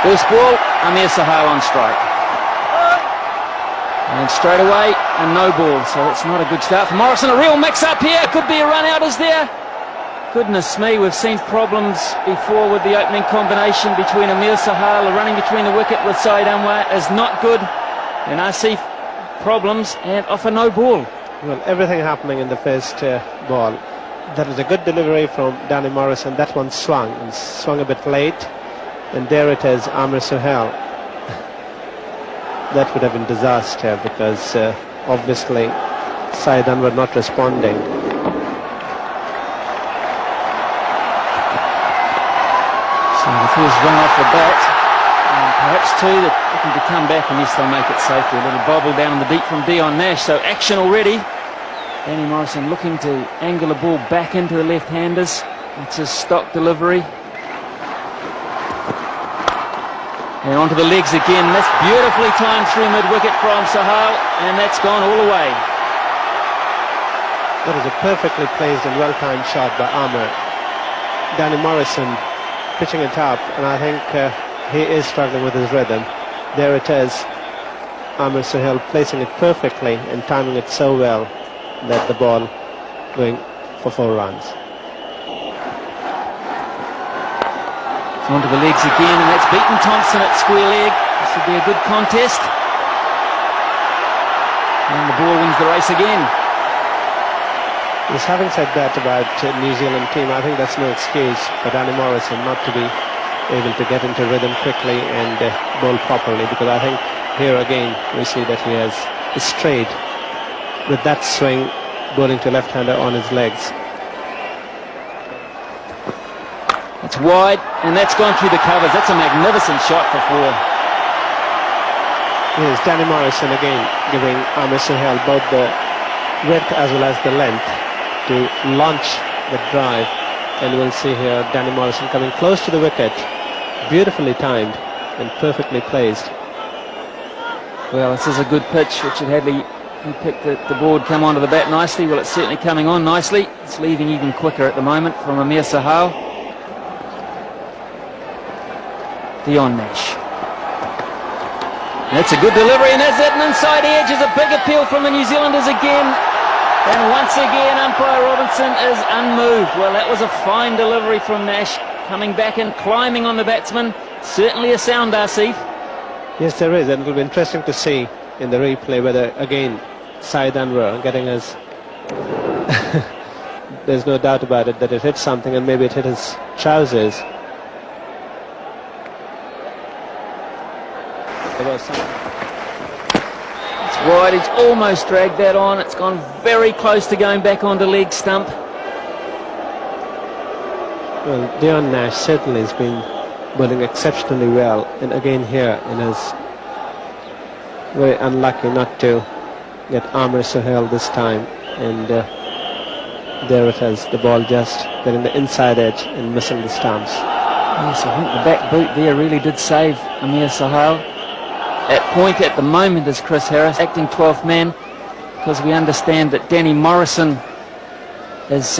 First ball, Amir Sahal on strike. And straight away, a no ball, so that's not a good start for Morrison. A real mix-up here, could be a run-out, is there? Goodness me, we've seen problems before with the opening combination between Amir Sahal. The running between the wicket with Syed Anwar is not good. And I see problems and off a no ball. Well, everything happening in the first ball. That was a good delivery from Danny Morrison. That one swung a bit late. And there it is, Amir Sahal. That would have been disaster because obviously Syed Anwar not responding. So the first run off the bat, and perhaps two that looking to come back unless they make it safely. A little bobble down in the deep from Dion Nash, so action already. Danny Morrison looking to angle the ball back into the left-handers. That's his stock delivery. And onto the legs again. That's beautifully timed through mid-wicket from Sahal, and that's gone all the way. That is a perfectly placed and well-timed shot by Amir. Danny Morrison pitching it up, and I think he is struggling with his rhythm. There it is, Amir Sahal placing it perfectly and timing it so well that the ball going for 4 runs. Onto the legs again, and that's beaten Thompson at square leg. This will be a good contest. And the ball wins the race again. Yes, having said that about New Zealand team, I think that's no excuse for Danny Morrison not to be able to get into rhythm quickly and bowl properly, because I think here again we see that he has strayed with that swing, bowling to left-hander on his legs. It's wide, and that's gone through the covers. That's a magnificent shot for 4. Yes, Danny Morrison again giving Amir Sahal both the width as well as the length to launch the drive. And we'll see here Danny Morrison coming close to the wicket. Beautifully timed and perfectly placed. Well, this is a good pitch. Richard Hadlee, he picked the ball, come onto the bat nicely. Well, it's certainly coming on nicely. It's leaving even quicker at the moment from Amir Sahal. Dion Nash. That's a good delivery, and that's it. An inside edge is a big appeal from the New Zealanders again. And once again, umpire Robinson is unmoved. Well, that was a fine delivery from Nash, coming back and climbing on the batsman. Certainly a sound, Asif. Yes, there is, and it will be interesting to see in the replay whether, again, Syed Anwar getting his... There's no doubt about it that it hit something, and maybe it hit his trousers. It's wide, he's almost dragged that on. It's gone very close to going back onto leg stump. Well, Dion Nash certainly has been bowling exceptionally well, and again here in his very unlucky not to get Amir Sahal this time, and there it is, the ball just getting the inside edge and missing the stumps. Yes, I think the back boot there really did save Amir Sahal. At point at the moment is Chris Harris, acting 12th man, because we understand that Danny Morrison has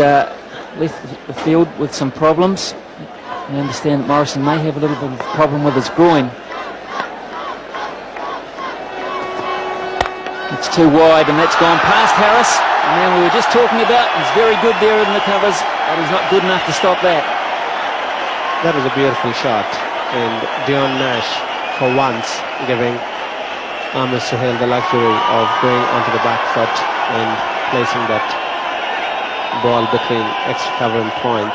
left the field with some problems. We understand that Morrison may have a little bit of a problem with his groin. It's too wide, and that's gone past Harris. And then we were just talking about, he's very good there in the covers, but he's not good enough to stop that. That was a beautiful shot, and Dion Nash for once giving Amir Sahal the luxury of going onto the back foot and placing that ball between extra cover and point.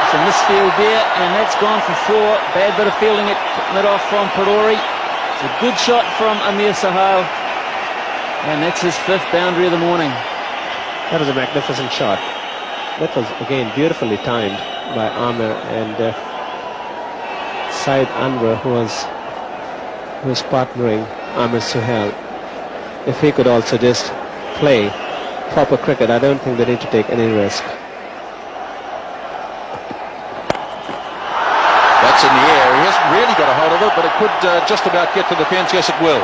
It's a misfield there, and that's gone for 4. Bad bit of fielding at mid-off from Parori. It's a good shot from Amir Sahal, and that's his 5th boundary of the morning. That was a magnificent shot. That was again beautifully timed by Amir, and Syed Anwar, who was partnering Amir Sahal. If he could also just play proper cricket, I don't think they need to take any risk. That's in the air. He hasn't really got a hold of it, but it could just about get to the fence. Yes, it will.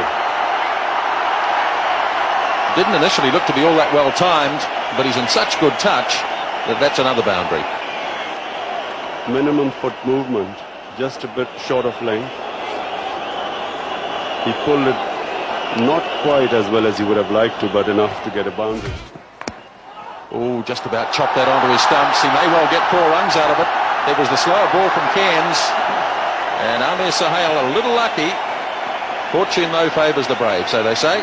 Didn't initially look to be all that well timed, but he's in such good touch that that's another boundary. minimum foot movement, just a bit short of length. He pulled it not quite as well as he would have liked to, but enough to get a boundary. Oh, just about chopped that onto his stumps. He may well get 4 runs out of it. It was the slower ball from Cairns. And Amir Sohail a little lucky. Fortune, though, favours the brave, so they say.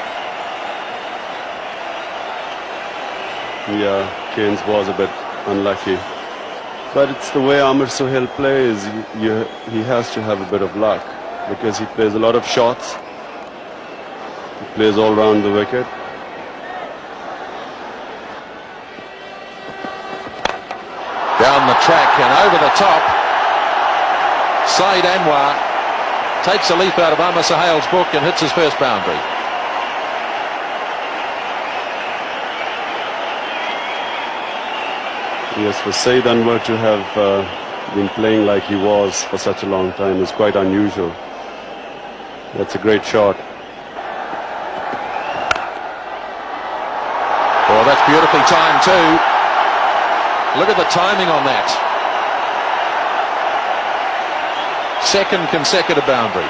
Yeah, Cairns was a bit unlucky. But it's the way Amir Sohail plays. He has to have a bit of luck because he plays a lot of shots. He plays all round the wicket. Down the track and over the top. Saeed Anwar takes a leaf out of Amir Sohail's book and hits his first boundary. Yes, for Saeed Anwar to have been playing like he was for such a long time is quite unusual. That's a great shot. Oh, that's beautifully timed too. Look at the timing on that. Second consecutive boundary.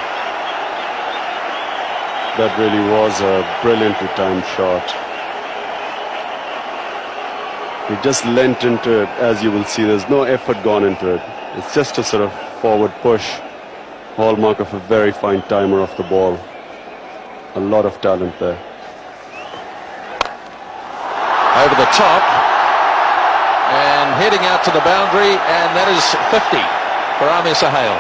That really was a brilliantly timed shot. He just leant into it. As you will see, there's no effort gone into it. It's just a sort of forward push. Hallmark of a very fine timer of the ball. A lot of talent there. Over the top and heading out to the boundary, and that is 50 for Amir Sohail.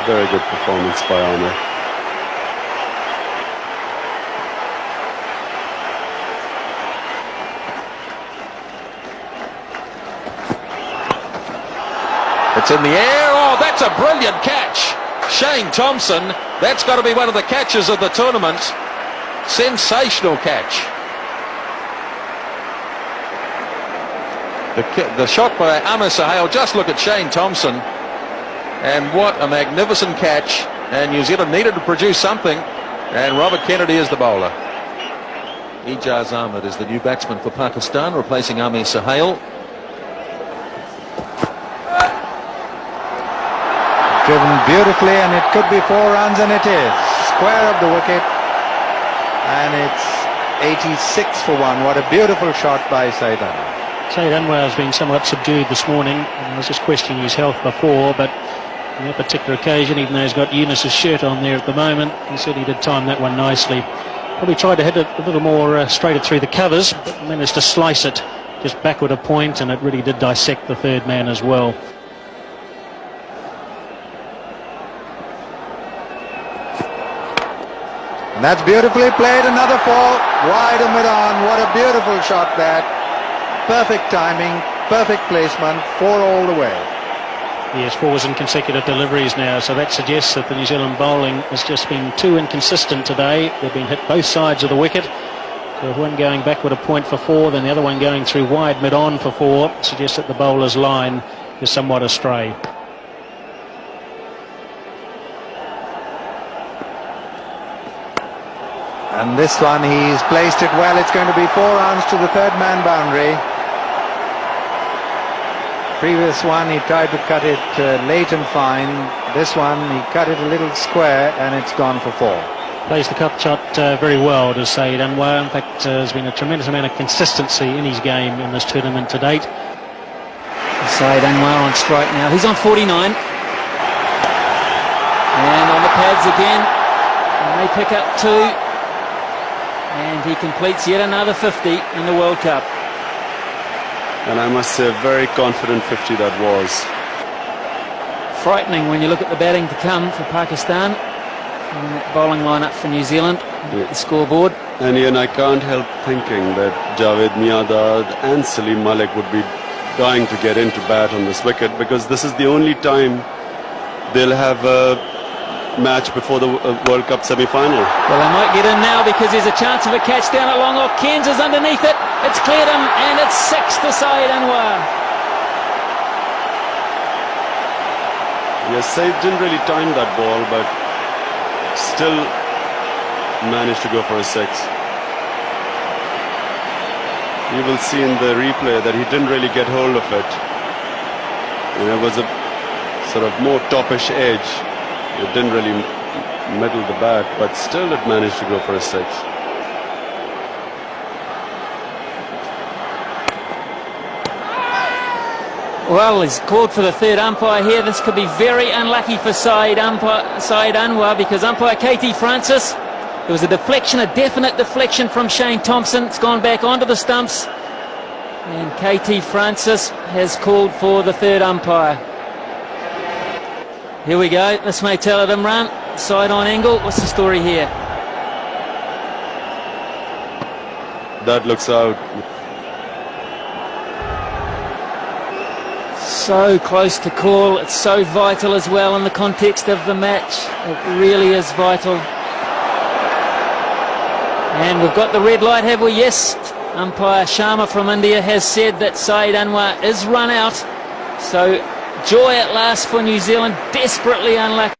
Very good performance by Amir. It's in the air. Oh, that's a brilliant catch. Shane Thompson, that's got to be one of the catches of the tournament. Sensational catch. The shot by Amir Sohail, just look at Shane Thompson. And what a magnificent catch. And New Zealand needed to produce something. And Robert Kennedy is the bowler. Ijaz Ahmed is the new batsman for Pakistan, replacing Amir Sohail. Driven beautifully, and it could be 4 runs, and it is. Square of the wicket, and it's 86 for 1. What a beautiful shot by Saeed Anwar. Saeed Anwar has been somewhat subdued this morning, and I was just questioning his health before, but on that particular occasion, even though he's got Yunus's shirt on there at the moment, he certainly did time that one nicely. Probably tried to hit it a little more straighter through the covers, but managed to slice it just backward a point, and it really did dissect the third man as well. And that's beautifully played. Another 4 wide of mid-on. What a beautiful shot that. Perfect timing, perfect placement, 4 all the way. Yes, 4 in consecutive deliveries now, so that suggests that the New Zealand bowling has just been too inconsistent today. They've been hit both sides of the wicket. So one going backward a point for 4, then the other one going through wide mid-on for 4, suggests that the bowler's line is somewhat astray. And this one, he's placed it well. It's going to be 4 runs to the third man boundary. Previous one, he tried to cut it late and fine. This one, he cut it a little square, and it's gone for 4. Plays the cut shot very well, does Saeed Anwar. In fact, there's been a tremendous amount of consistency in his game in this tournament to date. Saeed Anwar on strike now. He's on 49. And on the pads again. And they pick up 2. And he completes yet another 50 in the World Cup. And I must say, a very confident 50 that was. Frightening when you look at the batting to come for Pakistan. And that bowling lineup for New Zealand. The scoreboard. And Ian, I can't help thinking that Javed Miandad and Salim Malik would be dying to get into bat on this wicket, because this is the only time they'll have a match before the World Cup semi-final. Well, they might get in now because there's a chance of a catch down at long off. Cairns is underneath it. It's cleared him, and it's 6 to Saeed Anwar. Yes, Saeed didn't really time that ball, but still managed to go for a 6. You will see in the replay that he didn't really get hold of it. And it was a sort of more toppish edge. It didn't really meddle the bat, but still it managed to go for a 6. Well, he's called for the third umpire here. This could be very unlucky for Saeed Anwar, because umpire KT Francis, there was a deflection, a definite deflection from Shane Thompson. It's gone back onto the stumps, and KT Francis has called for the third umpire. Here we go. This may tell it, Imran. Side on angle. What's the story here? That looks out. So close to call. It's so vital as well in the context of the match. It really is vital. And we've got the red light, have we? Yes. Umpire Sharma from India has said that Saeed Anwar is run out. So joy at last for New Zealand. Desperately unlucky.